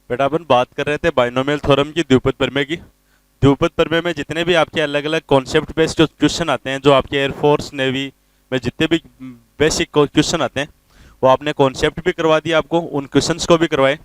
बेटा अपन बात कर रहे थे बाइनोमियल थ्योरम की द्विपद प्रमेय की। द्विपद प्रमेय में जितने भी आपके अलग अलग कॉन्सेप्ट बेस्ड जो क्वेश्चन आते हैं, जो आपके एयरफोर्स नेवी में जितने भी बेसिक क्वेश्चन आते हैं, वो आपने कॉन्सेप्ट भी करवा दिया, आपको उन क्वेश्चंस को भी करवाए।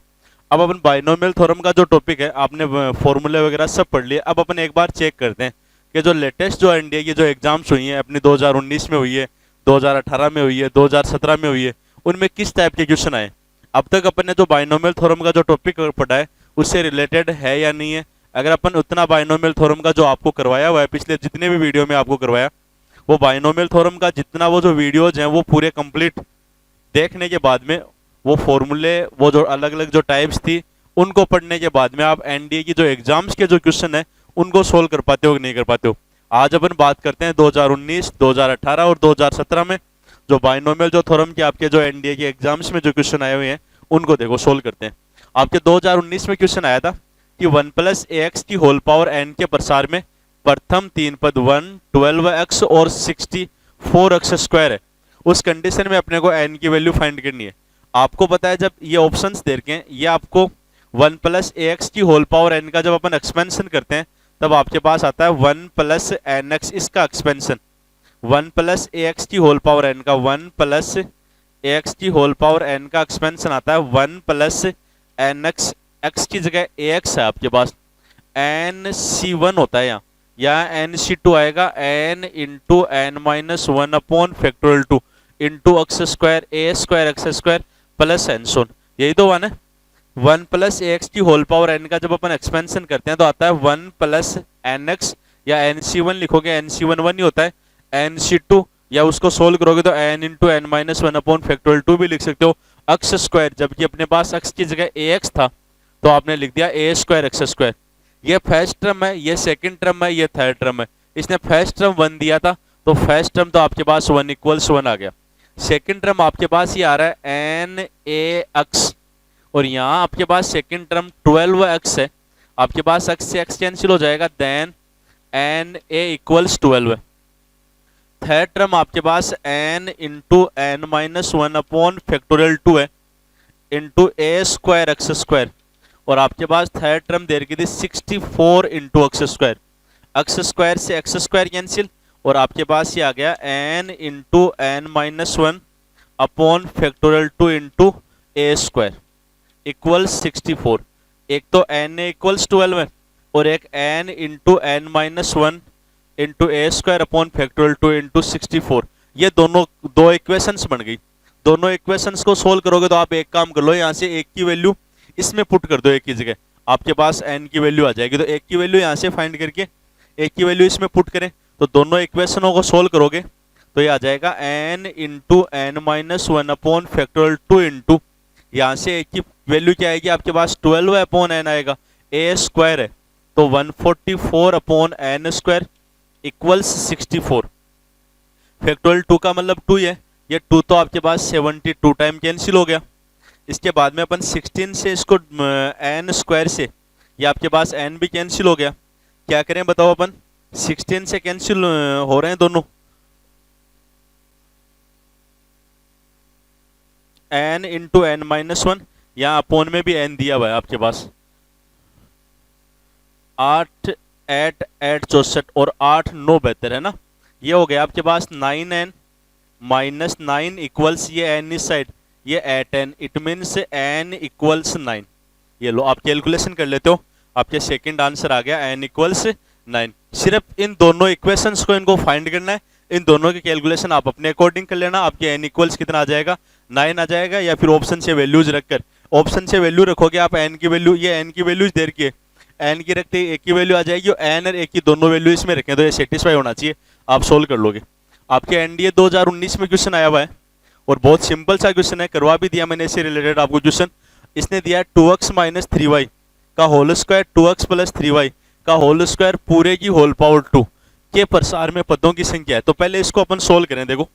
अब अपन बाइनोमियल थ्योरम का जो टॉपिक है, आपने फॉर्मूले वगैरह सब पढ़ लिए। अब अपन एक बार चेक करते हैं कि जो लेटेस्ट जो एनडीए की जो एग्जाम्स हुई हैं अपनी 2019 में हुई है, 2018 में हुई है, 2017 में हुई है, उनमें किस टाइप के क्वेश्चन आए। अब तक अपन ने जो बाइनोमियल थ्योरम का जो टॉपिक पढ़ा है उससे रिलेटेड है या नहीं है। अगर अपन उतना बाइनोमियल थ्योरम का जो आपको करवाया हुआ है पिछले जितने भी वीडियो में आपको करवाया, वो बाइनोमियल थ्योरम का जितना वो जो वीडियोज हैं वो पूरे कंप्लीट देखने के बाद में, वो फॉर्मूले वो जो अलग अलग जो टाइप्स थी उनको पढ़ने के बाद में आप एनडीए की जो एग्जाम्स के जो क्वेश्चन है उनको सोल्व कर पाते हो कि नहीं कर पाते हो। आज अपन बात करते हैं 2019, 2018 और 2017 में जो बाइनोमियल जो थ्योरम के आपके जो एनडीए के एग्जाम्स में जो क्वेश्चन आए हुए हैं उनको देखो सोल्व करते हैं। आपके 2019 में क्वेश्चन आया था कि 1 प्लस ए एक्स की होल पावर एन के प्रसार में प्रथम तीन पद 1, 12x और 64x स्क्वायर है। उस कंडीशन में अपने को एन की वैल्यू फाइंड करनी है। आपको पता है जब ये ऑप्शंस दे रखे हैं, ये आपको 1 प्लस ए एक्स की होल पावर एन का जब अपन एक्सपेंशन करते हैं तब आपके पास आता है 1 प्लस एन एक्स, इसका एक्सपेंशन 1 प्लस ए एक्स की होल पावर एन का 1 प्लस ए एक्स की होल पावर एन का एक्सपेंशन आता है 1 प्लस एन एक्स। एक्स की जगह ए एक्स है आपके पास, एन सी वन होता है यहाँ, या एन सी टू आएगा n into n minus one upon factorial 2 into x square a square x square plus and so on. यही तो वन है। 1 प्लस ए एक्स की होल पावर एन का जब अपन एक्सपेंशन करते हैं तो आता है 1 प्लस एन एक्स, या एन सी वन लिखोगे एन सी वन ही होता है, एन सी टू, या उसको सोल्व करोगे तो n into n minus one upon factorial 2 भी लिख सकते हो, एक्स स्क्वायर, जबकि अपने पास एक्स की जगह ए एक्स था तो आपने लिख दिया ए स्क्वायर एक्स स्क्वायर। ये फर्स्ट टर्म है, ये सेकंड टर्म है, ये थर्ड टर्म है। इसने फर्स्ट टर्म 1 दिया था तो फर्स्ट टर्म तो आपके पास 1 इक्वल्स 1 आ गया। सेकंड टर्म आपके पास ये आ रहा है एन ए एक्स, और यहाँ आपके पास सेकंड टर्म 12x है। आपके पास x से x कैंसिल हो जाएगा, देन एन ए इक्वल्स 12 है। थर्ड टर्म आपके पास n into n minus one upon factorial 2 है, into a square x square, और आपके पास थर्ड टर्म दे रखी थी 64 into x square. X square से एक्स स्क्वायर कैंसिल, और आपके पास ये आ गया n into n minus one upon factorial 2 into a square equals 64। एक तो n ए इक्वल्स 12 है, और एक n into n minus one into a square upon factorial 2 into 64। ये दोनों दो इक्वेशंस बन गई। दोनों इक्वेशंस को सोल्व करोगे तो आप एक काम कर लो, यहाँ से एक की वैल्यू इसमें पुट कर दो, एक की जगह आपके पास n की वैल्यू आ जाएगी। तो एक की वैल्यू यहाँ से फाइंड करके एक की वैल्यू इसमें पुट करें तो दोनों इक्वेशनों को सोल्व करोगे तो ये आ जाएगा n into n minus one upon factorial 2 into, यहाँ से एक की वैल्यू क्या आएगी आपके पास 12 अपॉन एन आएगा, ए स्क्वायर है तो 144 upon n square equals 64। Factorial 2 का मतलब 2 है, ये 2 तो आपके पास 72 टाइम कैंसिल हो गया। इसके बाद में अपन 16 से इसको एन स्क्वायर से, ये आपके पास एन भी कैंसिल हो गया। क्या करें बताओ, अपन 16 से कैंसिल हो रहे हैं दोनों, n into n minus one, यहाँ अपोन में भी एन दिया हुआ है आपके पास। 8 8 8 64 और 8 9 बेहतर है ना। ये हो गया आपके पास 9n माइनस 9 इक्वल्स ये n इस साइड, ये 8n, it means n equals 9। ये लो आप कैलकुलेशन कर लेते हो, आपके सेकंड आंसर आ गया n इक्वल्स 9। सिर्फ इन दोनों इक्वेशंस को इनको फाइंड करना है, इन दोनों की कैलकुलेशन आप अपने अकॉर्डिंग कर लेना। आपके n इक्वल्स कितना आ जाएगा, 9 आ जाएगा, या फिर ऑप्शन से वैल्यूज रखकर, ऑप्शन से वैल्यू रखोगे आप n की वैल्यू, ये n की वैल्यूज दे रखी है, n की रखते ही एक की वैल्यू आ जाएगी, n और एक की दोनों वैल्यू इसमें रखें तो ये सेटिस्फाई होना चाहिए, आप सोल्व कर लोगे। आपके एनडीए 2019 में क्वेश्चन आया हुआ है और बहुत सिंपल सा क्वेश्चन है, करवा भी दिया मैंने इससे रिलेटेड आपको क्वेश्चन। इसने दिया 2x माइनस 3y का whole square 2x plus 3y का होल स्क्वायर पूरे की होल पावर 2 के प्रसार में पदों की संख्या है। तो पहले इसको अपन सोल्व करें। देखो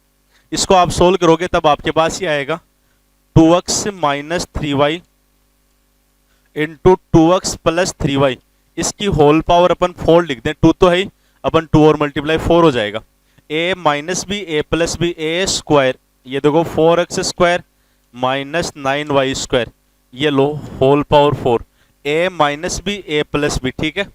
इसको आप सोल्व करोगे तब आपके पास ये आएगा 2x minus 3y into 2x plus 3y, इसकी होल पावर अपन 4 लिख दें, 2 तो है ही, अपन 2 और मल्टीप्लाई 4 हो जाएगा। a minus b a plus b a square, ये देखो 4x square minus 9y square, ये लो whole power 4। A minus b a plus b, ठीक है।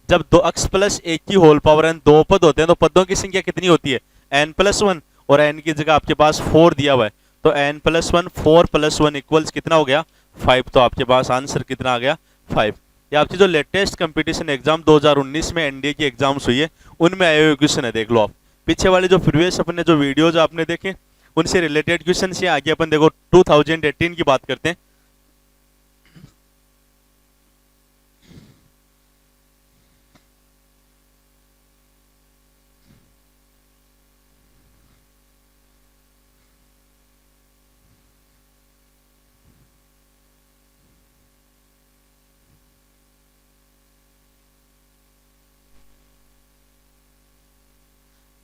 जब दो x प्लस ए की होल पावर एन दो पद होते हैं तो पदों की संख्या कितनी होती है, एन प्लस वन, और एन की जगह आपके पास 4 दिया हुआ है, तो n plus one, 4 plus one equals कितना हो गया 5, तो आपके पास आंसर कितना आ गया 5। ये आपकी जो लेटेस्ट कंपटीशन एग्जाम 2019 में एनडीए की एग्जाम्स हुई है उनमें आए हुए क्वेश्चन है, देख लो आप। पीछे वाले जो प्रीवियस अपने जो वीडियोज आपने देखे उनसे रिलेटेड क्वेश्चन से आगे अपन देखो 2018 की बात करते हैं।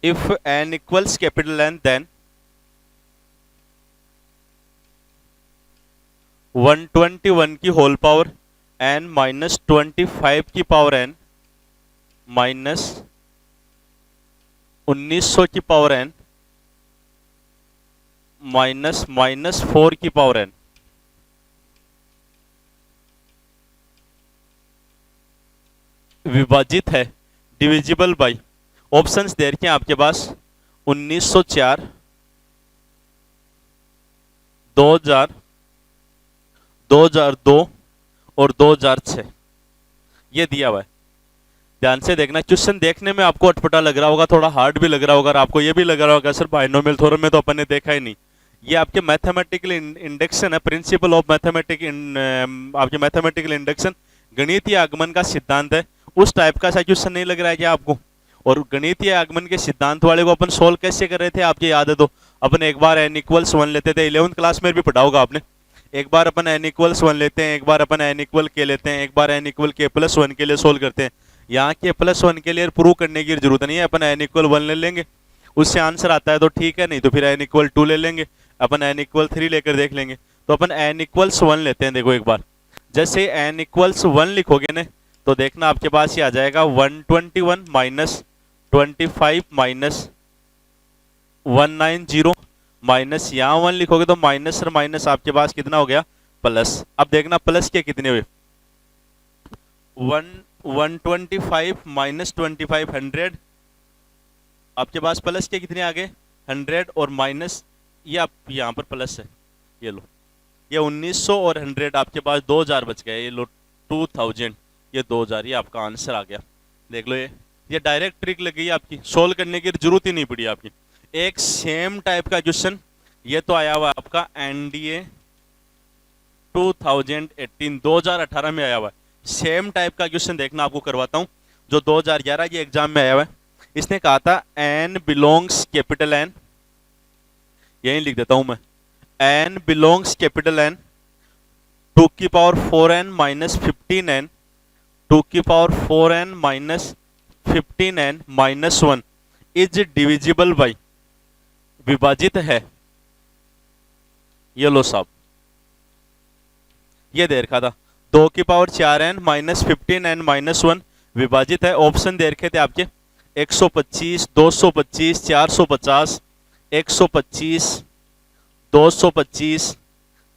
If n equals capital N, then 121 की होल पावर n माइनस 25 की पावर n माइनस 1900 की पावर n माइनस माइनस 4 की पावर n विभाजित है, डिविजिबल बाई, ऑप्शंस दे रखे हैं आपके पास 1904, 2000, 2002 और 2006, ये दिया हुआ है। ध्यान से देखना, क्वेश्चन देखने में आपको अटपटा लग रहा होगा, थोड़ा हार्ड भी लग रहा होगा, और आपको ये भी लग रहा होगा सर बाइनोमियल थ्योरम में तो अपन ने देखा ही नहीं। ये आपके मैथमेटिकल इंडक्शन है, प्रिंसिपल ऑफ मैथमेटिक, आपके मैथमेटिकल इंडक्शन, गणितीय आगमन का सिद्धांत है। उस टाइप का सा क्वेश्चन नहीं लग रहा है क्या आपको? और गणितीय आगमन के सिद्धांत वाले को अपन सोल्व कैसे कर रहे थे आपकी याद है तो? अपन एक बार n इक्वल्स 1 लेते थे, 11th क्लास में भी पढ़ा होगा आपने। एक बार अपन n इक्वल्स 1 लेते हैं, एक बार अपन n इक्वल k लेते हैं, एक बार n इक्वल k प्लस 1 के लिए सोल्व करते हैं। यहाँ के प्लस 1 के लिए प्रूव करने की जरूरत नहीं है, अपन n इक्वल 1 ले लेंगे, उससे आंसर आता है तो ठीक है, नहीं तो फिर n इक्वल 2 ले लेंगे, अपन n इक्वल 3 लेकर देख लेंगे। तो अपन n इक्वल्स 1 लेते हैं, देखो एक बार जैसे n इक्वल्स 1 लिखोगे ना तो देखना आपके पास ये आ जाएगा 121 माइनस 25 माइनस 190 माइनस यहाँ 1 लिखोगे तो माइनस और माइनस आपके पास कितना हो गया प्लस। अब देखना प्लस के कितने हुए, 125 माइनस 25 100, आपके पास प्लस के कितने आ गए 100, और माइनस ये आप यहाँ पर प्लस है, ये लो ये 1900 और 100 आपके पास 2000 बच गए, ये लो 2000, ये 2000, ये आपका आंसर आ गया। देख लो ये डायरेक्ट ट्रिक लग गई आपकी, सोल्व करने की जरूरत ही नहीं पड़ी आपकी। एक सेम टाइप का क्वेश्चन ये तो आया हुआ है आपका एनडीए 2018 में आया हुआ है। सेम टाइप का क्वेश्चन देखना आपको करवाता हूं, जो 2011 के एग्जाम में आया हुआ है। इसने कहा था एन बिलोंग्स कैपिटल एन, यही लिख देता हूं मैं, एन बिलोंग्स कैपिटल एन 2 की पावर 4n माइनस 15n 2 की power 4n minus 15n minus 1 is divisible by, विभाजित है, ये लो साहब ये दे रखा था 2 की power 4n minus 15n minus 1 विभाजित है। ऑप्शन दे रखे थे आपके 125, 225, 450, 125, 225,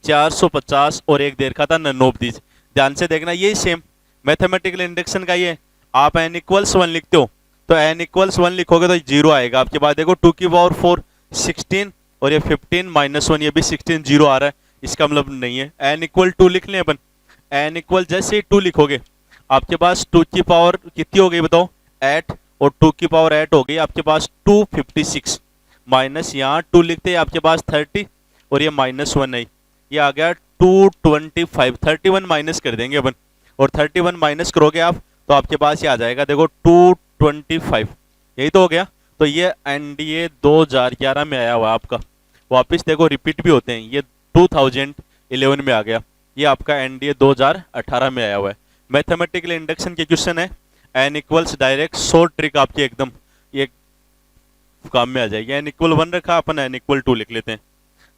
450 और एक दे रखा था ननोबदीज। ध्यान से देखना यही सेम मैथमेटिकल इंडक्शन का ये, आप n इक्वल्स 1 लिखते हो तो n इक्वल्स 1 लिखोगे तो 0 आएगा आपके पास। देखो 2 की पावर 4 16 और ये 15 माइनस 1, ये भी 16 0 आ रहा है, इसका मतलब नहीं है। n इक्वल 2 लिख लें अपन, n इक्वल जैसे ही 2 लिखोगे आपके पास 2 की पावर कितनी हो गई बताओ 8, और 2 की पावर 8 हो गई आपके पास 256, माइनस यहाँ 2 लिखते हैं आपके पास 30 और ये माइनस 1 नहीं, ये आ गया 225, 31 माइनस कर देंगे अपन, और 31 माइनस करोगे आप तो आपके पास ये आ जाएगा देखो 225, यही तो हो गया। तो ये एनडीए 2011 में आया हुआ आपका, वापस देखो रिपीट भी होते हैं, ये 2011 में आ गया, ये आपका एनडीए 2018 में आया हुआ है। मैथमेटिकल इंडक्शन के क्वेश्चन है, n equals direct short trick आपकी एकदम ये काम में आ जाएगी। एन इक्वल 1 रखा अपन, एन इक्वल 2 लिख लेते हैं।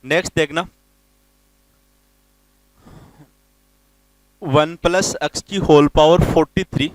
नेक्स्ट देखना 1 प्लस एक्स की whole power 43 1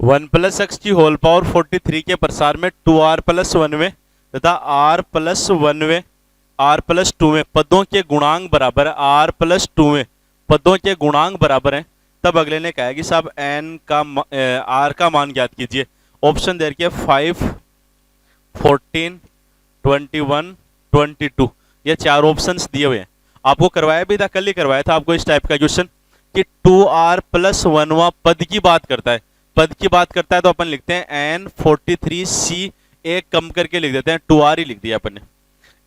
one plus x की होल पावर 43 के प्रसार में 2r+1वें तथा r+1वें r+2वें पदों के गुणांक बराबर है, r+2वें पदों के गुणांक बराबर हैं। तब अगले ने कहा कि साहब n का r का मान ज्ञात कीजिए। ऑप्शन दे रखिए 5, 14, 21, 22, ये चार ऑप्शंस दिए हुए हैं। आपको करवाया भी था, कल ही करवाया था आपको इस टाइप का क्वेश्चन कि 2r+1वां पद की बात करता है। पद की बात करता है तो अपन लिखते हैं n43c, एक कम करके लिख देते हैं, 2r ही लिख दिया अपन ने।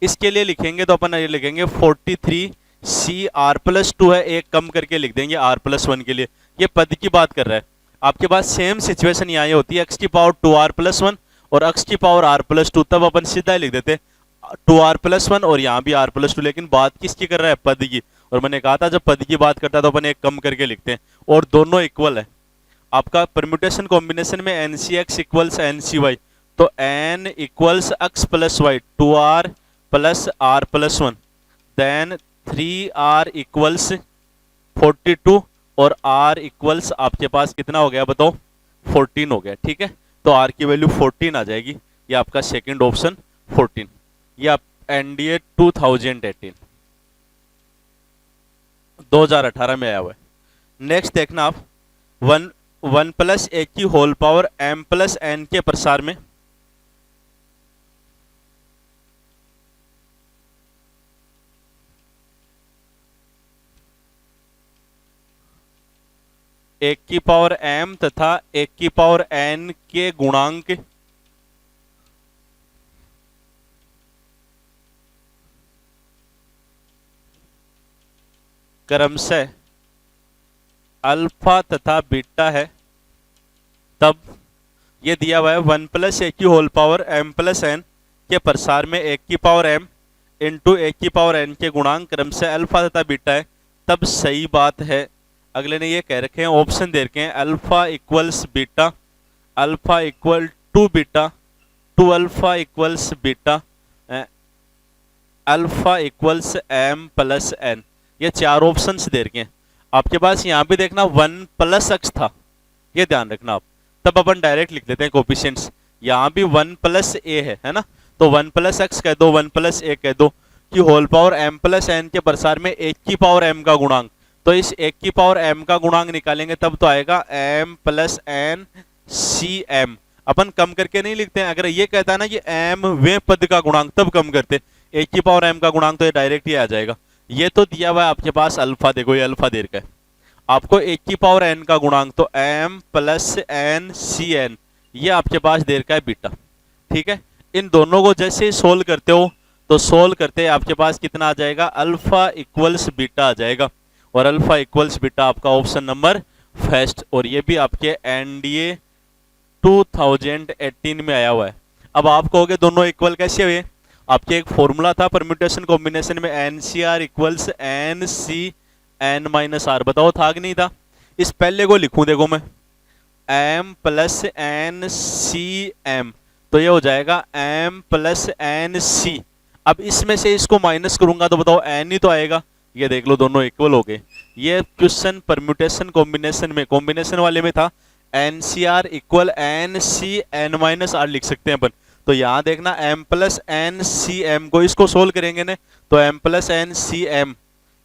इसके लिए लिखेंगे तो अपन ये लिखेंगे 43c r+2 है, एक कम करके लिख देंगे r+1 के लिए। ये पद की बात कर रहा है। आपके पास सेम सिचुएशन यहाँ होती है, x की पावर 2r+1 और x की पावर r+2, तब अपन सीधा लिख देते 2r+1 और यहाँ भी r+2। लेकिन बात किसकी कर रहा है? पद की। और मैंने कहा था जब पद की बात करता है तो अपन एक कम करके लिखते हैं और दोनों इक्वल है। आपका परम्यूटेशन कॉम्बिनेशन में NCX इक्वल्स NCY, तो n equals x plus y, 2r plus r+1, then 3r equals 42 और r इक्वल्स आपके पास कितना हो गया बताओ? 14 हो गया। ठीक है, तो r की वैल्यू 14 आ जाएगी। ये आपका सेकंड ऑप्शन 14। ये आप NDA 2018 में आया हुआ है। नेक्स्ट देखना आप, 1+a की होल पावर m+n के प्रसार में एक की पावर m तथा एक की पावर n के गुणांक क्रमशः अल्फा तथा बीटा है, तब ये दिया हुआ है 1+a की होल पावर m+n के प्रसार में एक की पावर m इंटू एक की पावर n के गुणांक क्रमशः अल्फा तथा बीटा है, तब सही बात है। अगले ने ये कह रखे हैं, ऑप्शन दे रखे हैं alpha equals beta, alpha equal to beta, 2 alpha equals beta, alpha equals m+n। ये चार ऑप्शंस दे रखे हैं। आपके पास यहाँ भी देखना 1+x था, ये ध्यान रखना आप, तब अपन डायरेक्ट लिख देते हैं कोफिशिएंट्स। यहाँ भी 1+a है ना, तो 1+x कह दो, 1+a कह दो कि होल पावर m+n के प्रसार में एक की पावर m का गुणांक, तो इस एक की पावर m का गुणांक निकालेंगे तब तो आएगा m+n cm। अपन कम करके नहीं लिखते हैं। अगर ये कहता है ना कि m वे पद का गुणांक, तब कम करते, एक की पावर m का गुणांक तो ये डायरेक्ट ही आ जाएगा। ये तो दिया हुआ है आपके पास अल्फा, देखो ये अल्फा दे रखा है आपको, एक की पावर n का गुणांक तो m+n cn, ये आपके पास दे रखा है बीटा। ठीक है, इन दोनों को जैसे ही सोल्व करते हो तो सोल्व करते आपके पास कितना आ जाएगा? अल्फा इक्वल्स बीटा आ जाएगा, और अल्फा इक्वल्स बीटा आपका ऑप्शन नंबर फर्स्ट, और ये भी आपके NDA 2018 में आया हुआ है। अब आप कहोगे दोनों इक्वल कैसे हुए? आपके एक फॉर्मूला था परम्यूटेशन कॉम्बिनेशन में NCR इक्वल्स NCn-r, बताओ था कि नहीं था? इस पहले को लिखूं, देखो मैं m+n-cm, तो ये हो जाएगा m+n-c। अब इसमें से इसको माइनस करूंगा तो बताओ n ही तो आएगा। ये देख लो दोनों इक्वल हो गए। ये क्वेश्चन परम्यूटेशन कॉम्बिनेशन में, कॉम्बिनेशन वाले में था NCR इक्वल NCn-r लिख सकते हैं अपन। तो यहाँ देखना m+n-cm को इसको सोल्व करेंगे ना, तो m+n-cm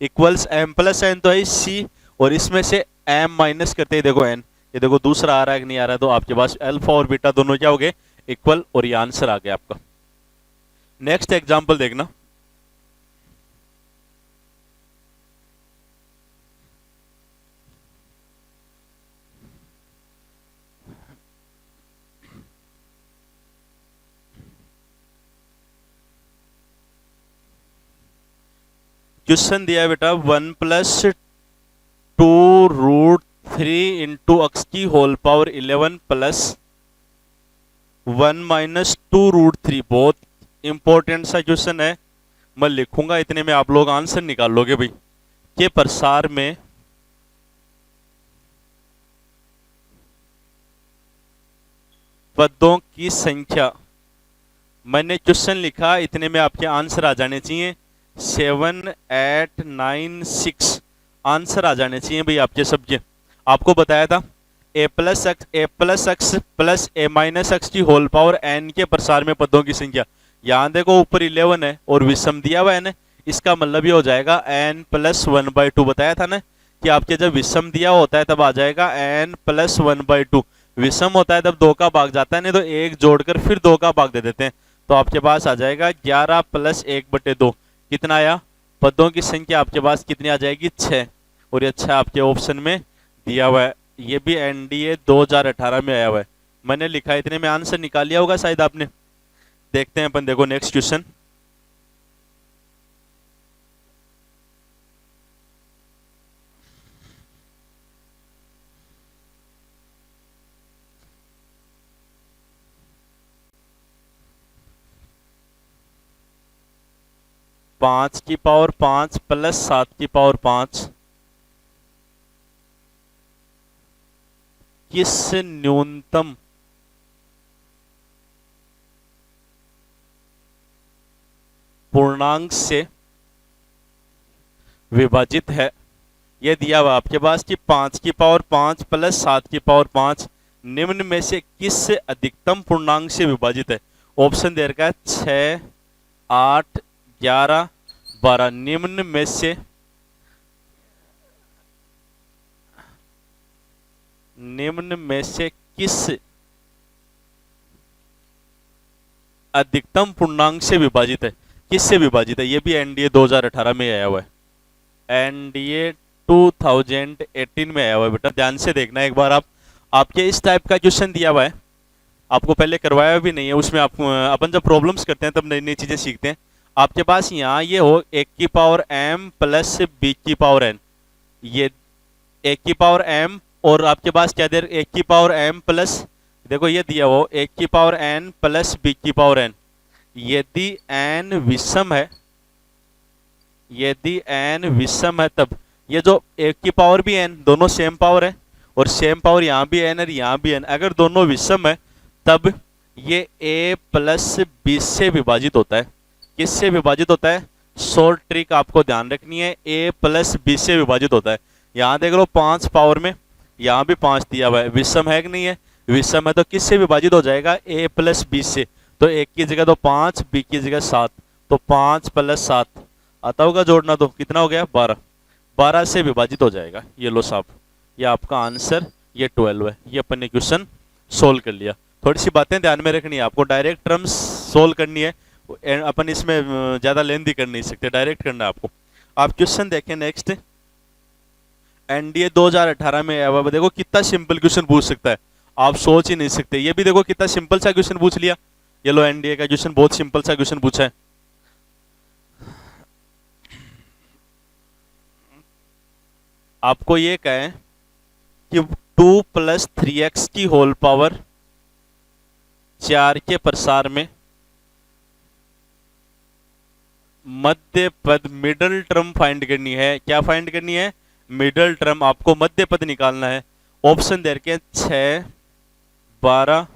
इक्वल्स m+n तो है c, और इसमें से m माइनस करते ही देखो n, ये देखो दूसरा आ रहा है कि नहीं आ रहा है, तो आपके पास अल्फा और बीटा दोनों क्या हो गए? इक्वल, और ये आंसर आ गया आपका। नेक्स्ट एग्जांपल देखना, क्वेश्चन दिया है बेटा 1+2√3 इंटू x की होल पावर 11 प्लस 1 - 2√3। बहुत इंपॉर्टेंट सा क्वेश्चन है, मैं लिखूंगा, इतने में आप लोग आंसर निकाल लोगे भाई। के प्रसार में पदों की संख्या, मैंने क्वेश्चन लिखा, इतने में आपके आंसर आ जाने चाहिए 7, 8, 9, 6 आंसर आ जाने चाहिए भाई आपके सबके। आपको बताया था ए प्लस एक्स प्लस ए माइनस एक्स की होल पावर एन के प्रसार में पदों की संख्या। यहाँ देखो ऊपर 11 है और विषम दिया हुआ है ना, इसका मतलब ये हो जाएगा एन प्लस 1/2। बताया था ना कि आपके जब विषम दिया होता है तब आ जाएगा एन प्लस 1/2, विषम होता है तब 2 का भाग जाता है, नहीं तो 1 जोड़कर फिर 2 का भाग दे देते हैं। तो आपके पास आ जाएगा 11 प्लस 1/2। कितना आया? पदों की संख्या आपके पास कितनी आ जाएगी? 6। और ये अच्छा आपके ऑप्शन में दिया हुआ है। ये भी एनडीए 2018 में आया हुआ है। मैंने लिखा इतने में आंसर निकाल लिया होगा शायद आपने। देखते हैं अपन, देखो नेक्स्ट क्वेश्चन। पांच की पावर 5 प्लस 7 की पावर 5 किस न्यूनतम पूर्णांक से विभाजित है? यह दिया हुआ आपके पास कि 5 की पावर 5 प्लस 7 की पावर 5 निम्न में से किस अधिकतम पूर्णांक से विभाजित है? ऑप्शन दे रखा है 6, 8, 11, 12। निम्न में से किस अधिकतम पूर्णांक से विभाजित है? किससे विभाजित है? ये भी एनडीए 2018 में आया हुआ है। एनडीए 2018 में आया हुआ है बेटा, ध्यान से देखना एक बार आप। आपके इस टाइप का क्वेश्चन दिया हुआ है, आपको पहले करवाया भी नहीं है। उसमें आप अपन जब प्रॉब्लम्स करते हैं तब नई नई चीजें सीखते हैं। आपके पास यहाँ ये हो 1 की पावर m प्लस b की पावर n, ये 1 की पावर m और आपके पास क्या दे 1 की पावर m प्लस, देखो ये दिया हो 1 की पावर n प्लस b की पावर n। यदि n विषम है, यदि n विषम है तब ये जो 1 की पावर भी n, दोनों सेम पावर है और सेम पावर यहाँ भी n और यहाँ भी n, अगर दोनों विषम है तब ये a प्लस b से विभाजित होता है। किससे विभाजित होता है? शॉर्ट ट्रिक आपको ध्यान रखनी है, a प्लस b से विभाजित होता है। यहाँ देख लो 5 पावर में, यहाँ भी 5 दिया हुआ है, विषम है कि नहीं है? विषम है तो किससे विभाजित हो जाएगा? a प्लस b से। तो 1 की जगह तो 5, b की जगह 7, तो 5 प्लस 7 आता होगा जोड़ना, तो कितना हो गया? 12। 12 से विभाजित हो जाएगा। ये लो साहब, ये आपका आंसर, ये 12 है। ये अपन ने क्वेश्चन सोल्व कर लिया। थोड़ी सी बातें ध्यान में रखनी है आपको, डायरेक्ट टर्म्स सोल्व करनी है अपन, इसमें ज्यादा लेंथी कर नहीं सकते, डायरेक्ट करना है आपको। आप क्वेश्चन देखें नेक्स्ट, एनडीए 2018 में आया हुआ। देखो कितना सिंपल क्वेश्चन पूछ सकता है, आप सोच ही नहीं सकते। ये भी देखो कितना सिंपल सा क्वेश्चन पूछ लिया। ये लो एनडीए का क्वेश्चन, बहुत सिंपल सा क्वेश्चन पूछा है। आपको ये कहें कि 2 प्लस 3x की होल पावर 4 के प्रसार में मध्य पद मिडल टर्म फाइंड करनी है। क्या फाइंड करनी है? मिडल टर्म, आपको मध्य पद निकालना है। ऑप्शन दे रखे 6, 12,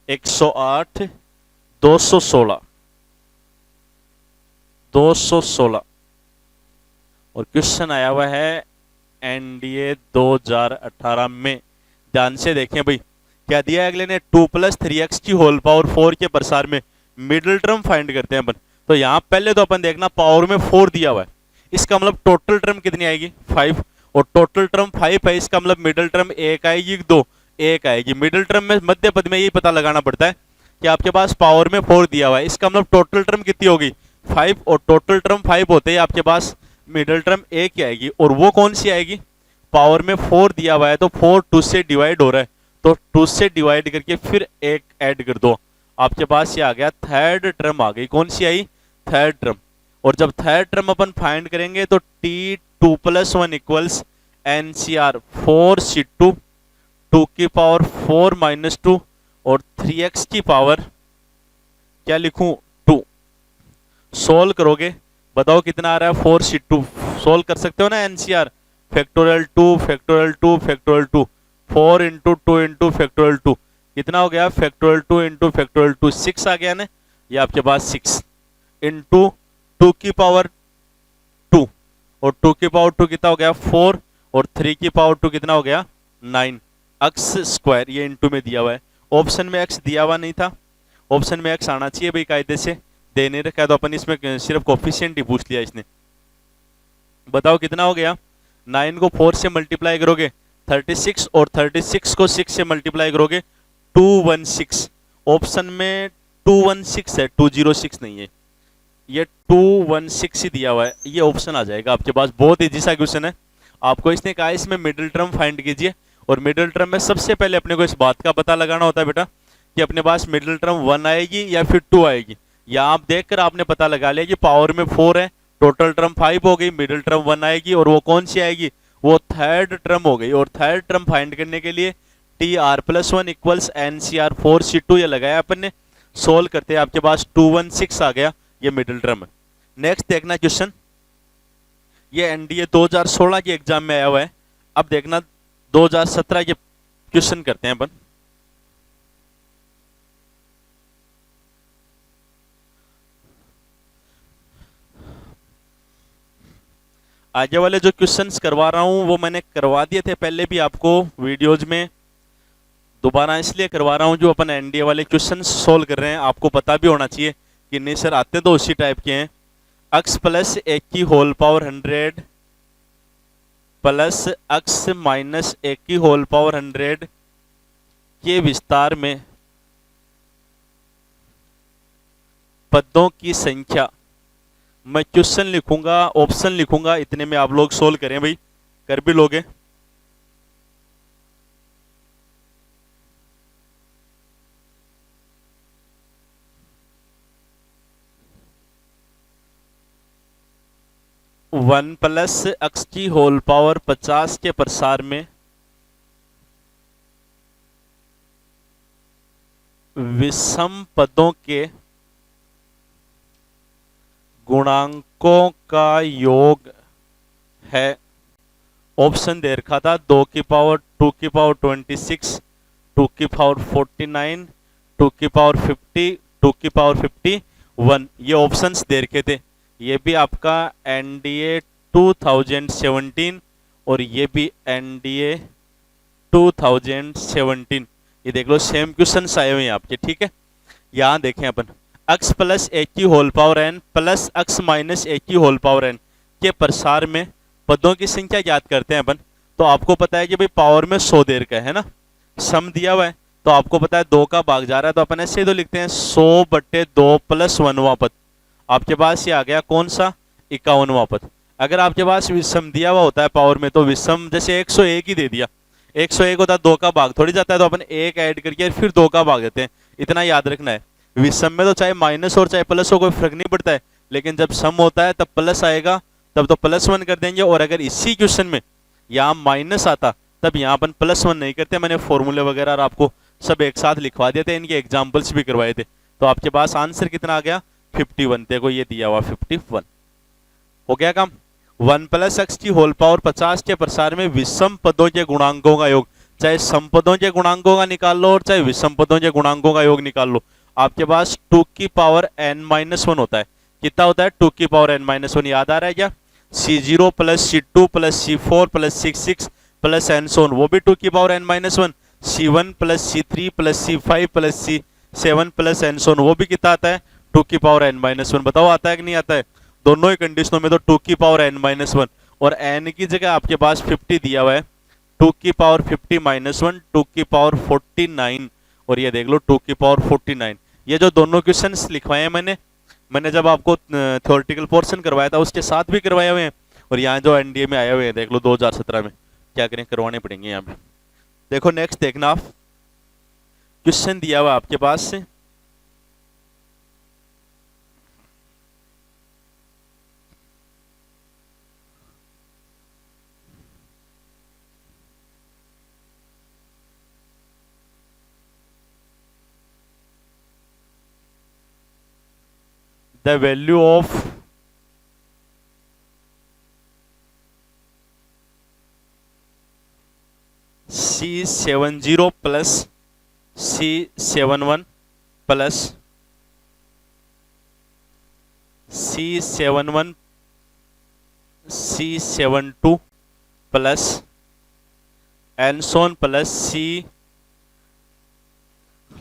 108, 216, 216। और क्वेश्चन आया हुआ है एनडीए 2018 में। ध्यान से देखें भाई, क्या दिया है अगले ने? 2 प्लस 3x की होल पावर 4 के प्रसार में मिडिल टर्म फाइंड करते हैं अपन। तो यहां पहले तो अपन देखना पावर में 4 दिया हुआ है, इसका मतलब टोटल टर्म कितनी आएगी? 5। और टोटल टर्म 5 है, इसका मतलब मिडिल टर्म 1 आएगी, 2 1 आएगी। मिडिल टर्म में मध्य पद में यही पता लगाना पड़ता है कि आपके पास पावर में 4 दिया हुआ है, इसका मतलब टोटल टर्म कितनी होगी? 5। और टोटल टर्म 5 होते ही आपके पास मिडिल टर्म 1 आएगी, और वो कौन सी आएगी? पावर में 4 दिया हुआ है तो 4 2 से डिवाइड हो रहा है, तो 2 से डिवाइड करके फिर 1 ऐड कर दो, आपके पास ये आ गया थर्ड टर्म आ गई। कौन सी आई? Third term. और जब थर्ड टर्म अपन फाइंड करेंगे तो t2 + 1 इक्वल्स NCR 4C2, 2 की पावर 4 - 2 और 3x की पावर क्या लिखूं? 2। सोल्व करोगे बताओ कितना आ रहा है? 4C2 सोल्व कर सकते हो ना? NCR factorial 2 factorial 2 factorial 2, 4 × 2 × factorial 2 कितना हो गया? फैक्टोरियल 2 × फैक्टोरियल 2 6 आ गया ना? ये आपके पास 6 × 2 की पावर 2 और 2 की पावर 2 कितना हो गया? 4 और 3 की पावर 2 कितना हो गया? 9। एक्स स्क्वायर, ये इनटू में दिया हुआ है। ऑप्शन में एक्स दिया हुआ नहीं था, ऑप्शन में एक्स आना चाहिए भाई कायदे से, दे नहीं रखा है तो अपन इसमें सिर्फ कोफिशिएंट ही पूछ लिया इसने। बताओ कितना हो गया, 9 को 4 से मल्टीप्लाई करोगे 36, और 36 को 6 से मल्टीप्लाई करोगे 216। ऑप्शन में 216 है, 206 नहीं है, ये 216 ही दिया हुआ है, ये ऑप्शन आ जाएगा आपके पास। बहुत इजी सा क्वेश्चन है। आपको इसने कहा इसमें मिडिल टर्म फाइंड कीजिए, और मिडिल टर्म में सबसे पहले अपने को इस बात का पता लगाना होता है बेटा कि अपने पास मिडिल टर्म 1 आएगी या फिर 2 आएगी। या आप देखकर आपने पता लगा लिया कि पावर में 4 है, टोटल टर्म 5 हो गई, मिडिल टर्म 1 आएगी, और वो कौन सी आएगी, वो थर्ड टर्म हो गई। और थर्ड टर्म फाइंड करने के लिए TR+1 इक्वल्स NCR4C2 ये लगाया अपन ने, सोल्व करते हैं आपके पास 216 आ गया, ये मिडिल टर्म है। नेक्स्ट देखना क्वेश्चन, ये एनडीए 2016 के एग्जाम में आया हुआ है। अब देखना 2017 के क्वेश्चन करते हैं अपन। आगे वाले जो क्वेश्चंस करवा रहा हूं वो मैंने करवा दिए थे पहले भी आपको वीडियोज में, दोबारा इसलिए करवा रहा हूं जो अपन एनडीए वाले क्वेश्चंस सोल्व कर रहे हैं आपको पता भी होना चाहिए कि नहीं सर आते तो उसी टाइप के हैं। x प्लस 1 की whole power 100 plus x minus 1 की होल पावर 100 के विस्तार में पदों की संख्या, मैं क्वेश्चन लिखूंगा, ऑप्शन लिखूंगा, इतने में आप लोग सोल्व करें भाई, कर भी लोगे। वन प्लस एक्स की होल पावर 50 के प्रसार में विषम पदों के गुणांकों का योग है। ऑप्शन दे रखा था 2 की पावर 2 की पावर 26, 2 की पावर 49, 2 की पावर 50, 2 की पावर 51, ये ऑप्शंस दे रखे थे। ये भी आपका एनडीए 2017 और ये भी एनडीए 2017, ये देख लो सेम क्वेश्चन आए हुए हैं आपके, ठीक है। यहां देखें अपन x प्लस 1 की whole power n plus x minus 1 की होल पावर n के प्रसार में पदों की संख्या ज्ञात करते हैं अपन। तो आपको पता है कि भाई पावर में 100 देर का है ना, सम दिया हुआ है, तो आपको पता है 2 का भाग जा रहा है, तो अपन ऐसे ही तो लिखते हैं 100/2 प्लस 1वां पद। आपके पास ये आ गया कौन सा, 51वां पद। अगर आपके पास विषम दिया हुआ होता है पावर में, तो विषम जैसे 101 ही दे दिया, 101 होता है 2 का भाग थोड़ी जाता है, तो अपन 1 ऐड करके फिर 2 का भाग देते हैं, इतना याद रखना है। विषम में तो चाहे माइनस और चाहे प्लस हो कोई फर्क नहीं पड़ता है, लेकिन जब सम होता है तब प्लस आएगा, तब तो +1 कर देंगे। और अगर इसी क्वेश्चन में यहाँ माइनस आता तब यहाँ अपन +1 नहीं करते। मैंने फॉर्मूले वगैरह आपको सब एक साथ लिखवा दिए थे, इनके एग्जाम्पल्स भी करवाए थे। तो आपके पास आंसर कितना आ गया, 51। देखो ये दिया हुआ 51 हो गया काम। 1 प्लस एक्स की होल पावर 50 के प्रसार में विषम पदों के गुणांकों का योग, चाहे सम पदों के गुणांकों का निकाल लो और चाहे विषम पदों के गुणांकों का योग निकाल लो। आपके पास 2 की पावर n-1 होता है, कितना होता है 2 की पावर n-1, याद आ रहा है क्या, C0 plus C2 plus C4 plus C6 plus and सोन, वो भी 2 की power n-1, C1 plus C3 plus C5 plus C7 plus and सोन, वो भी कितना आता है 2 की पावर n-1। बताओ आता है कि नहीं आता है, दोनों ही कंडीशनों में तो 2 की पावर n-1, और n की जगह आपके पास 50 दिया हुआ है, 2 की पावर 50-1, 2 की पावर 49, और ये देख लो 2 की पावर 49। ये जो दोनों क्वेश्चंस लिखवाए हैं मैंने जब आपको थ्योरेटिकल पोर्शन करवाया था उसके साथ भी करवाए हुए हैं, और यहाँ जो एनडीए में आए हुए हैं देख लो 2017 में, क्या करें करवाने पड़ेंगे यहाँ पे। देखो नेक्स्ट देखना आप, क्वेश्चन दिया हुआ आपके पास से, the value of C70 plus C71 plus C71 C72 plus एनसोन plus C,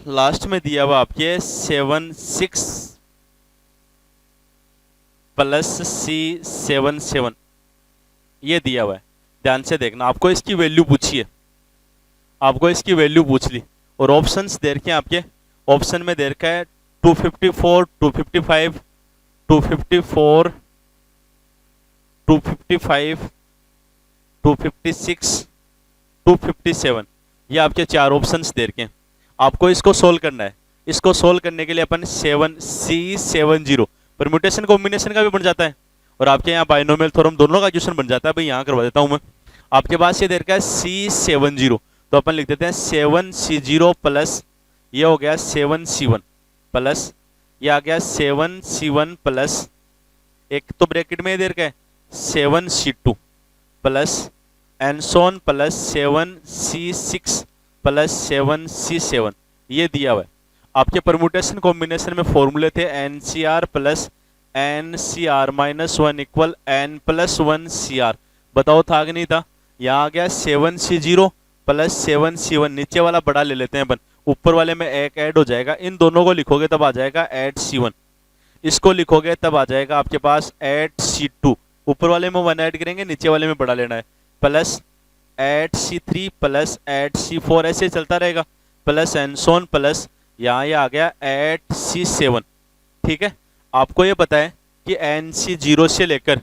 last में दिया हुआ आपके 76 प्लस सी 77, ये दिया हुआ है। ध्यान से देखना, आपको इसकी वैल्यू पूछी है, आपको इसकी वैल्यू पूछ ली, और ऑप्शंस दे रखे हैं आपके। ऑप्शन में दे रखा है 254, 255, 254, 255, 256, 257, ये आपके चार ऑप्शंस दे रखे हैं। आपको इसको सोल्व करना है। इसको सोल्व करने के लिए अपन 7C70 परम्यूटेशन कॉम्बिनेशन का भी बन जाता है, और आपके यहाँ बाइनोमियल थ्योरम दोनों का क्वेश्चन बन जाता है। भाई यहाँ करवा देता हूँ मैं। आपके पास ये दे रखा है C70, तो अपन लिख देते हैं 7C0 प्लस ये हो गया 7C1 प्लस ये आ गया 7C1 प्लस एक तो ब्रैकेट में दे रखा है 7C2 plus and so on plus 7C6 plus 7C7, ये दिया हुआ है। आपके परम्यूटेशन कॉम्बिनेशन में फॉर्मूले थे NCR plus NCR minus 1 equal N plus 1 CR। बताओ था कि नहीं था? यहाँ आ गया 7C0 प्लस 7C1, नीचे वाला बड़ा ले लेते हैं अपन, ऊपर वाले में एक ऐड हो जाएगा। इन दोनों को लिखोगे तब आ जाएगा 8C1, इसको लिखोगे तब आ जाएगा आपके पास 8C2, ऊपर वाले में 1 ऐड करेंगे, नीचे वाले में बड़ा लेना है, प्लस 8C3 प्लस 8C4, ऐसे चलता रहेगा, प्लस एनसोन प्लस यहाँ ये आ गया 8C7। ठीक है, आपको ये पता है कि NC0 से लेकर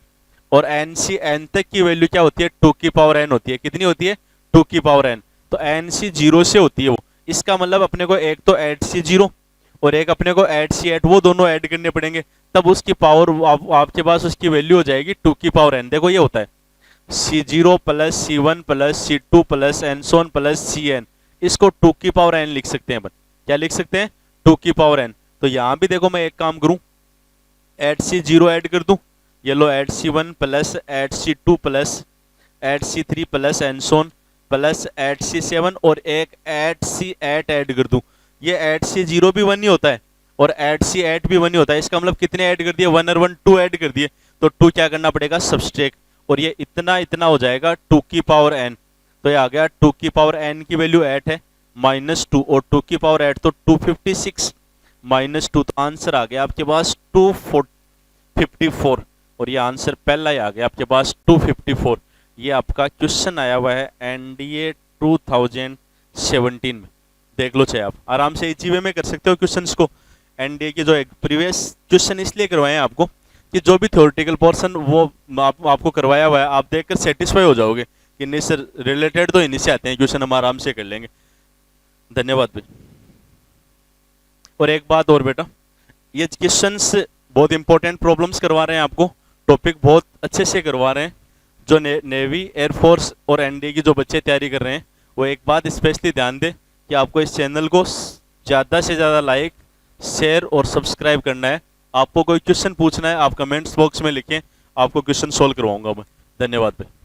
और NCN तक की वैल्यू क्या होती है? 2 की पावर n होती है। कितनी होती है? 2 की पावर n। तो NC0 से होती है वो। इसका मतलब अपने को एक तो 8C0 और एक अपने को 8C8, वो दोनों ऐड करने पड़ेंगे, तब उसकी पावर आपके पास उसकी वैल्यू हो जाएगी 2 की पावर n। देखो ये होता है C0 plus C1 plus C2 plus and so on plus Cn, इसको 2 की पावर n लिख सकते हैं अपन। क्या लिख सकते हैं? 2 की पावर n। तो यहाँ भी देखो मैं एक काम करूं, 8C0 ऐड कर दूं, ये लो 8C1 plus 8C2 plus 8C3 plus and so on plus 8C7 और एक 8C8 ऐड कर दूं। ये 8C0 भी 1 ही होता है और 8C8 भी 1 ही होता है। इसका मतलब कितने ऐड कर दिए? 1 और 1 2 ऐड कर दिए, तो 2 क्या करना पड़ेगा? सब्सट्रैक्ट, और ये इतना इतना हो जाएगा 2 की पावर n। तो ये आ गया 2 की पावर n की वैल्यू 8 है, माइनस 2 और 2 की पावर 8 तो 256 माइनस 2, तो आंसर आ गया आपके पास 254, और ये आंसर पहला ही आ गया आपके पास 254। ये आपका क्वेश्चन आया हुआ है NDA 2017 में, देख लो चाहे आप आराम से इजी वे में कर सकते हो क्वेश्चंस को। NDA के जो एक प्रीवियस क्वेश्चन इसलिए करवाए हैं आपको कि जो भी थ्योरेटिकल पोर्शन वो आपको करवाया हुआ है, आप देखकर सेटिस्फाई हो जाओगे कि नहीं सर रिलेटेड तो इन्हीं से आते हैं क्वेश्चन, हम आराम से कर लेंगे। धन्यवाद भाई। और एक बात और बेटा, ये क्वेश्चंस बहुत इंपॉर्टेंट प्रॉब्लम्स करवा रहे हैं आपको, टॉपिक बहुत अच्छे से करवा रहे हैं। जो नेवी, एयरफोर्स और NDA की जो बच्चे तैयारी कर रहे हैं, वो एक बात स्पेशली ध्यान दें कि आपको इस चैनल को ज़्यादा से ज़्यादा लाइक, शेयर और सब्सक्राइब करना है। आपको कोई क्वेश्चन पूछना है, आप कमेंट्स बॉक्स में लिखें, आपको क्वेश्चन सोल्व करवाऊंगा मैं। धन्यवाद भाई।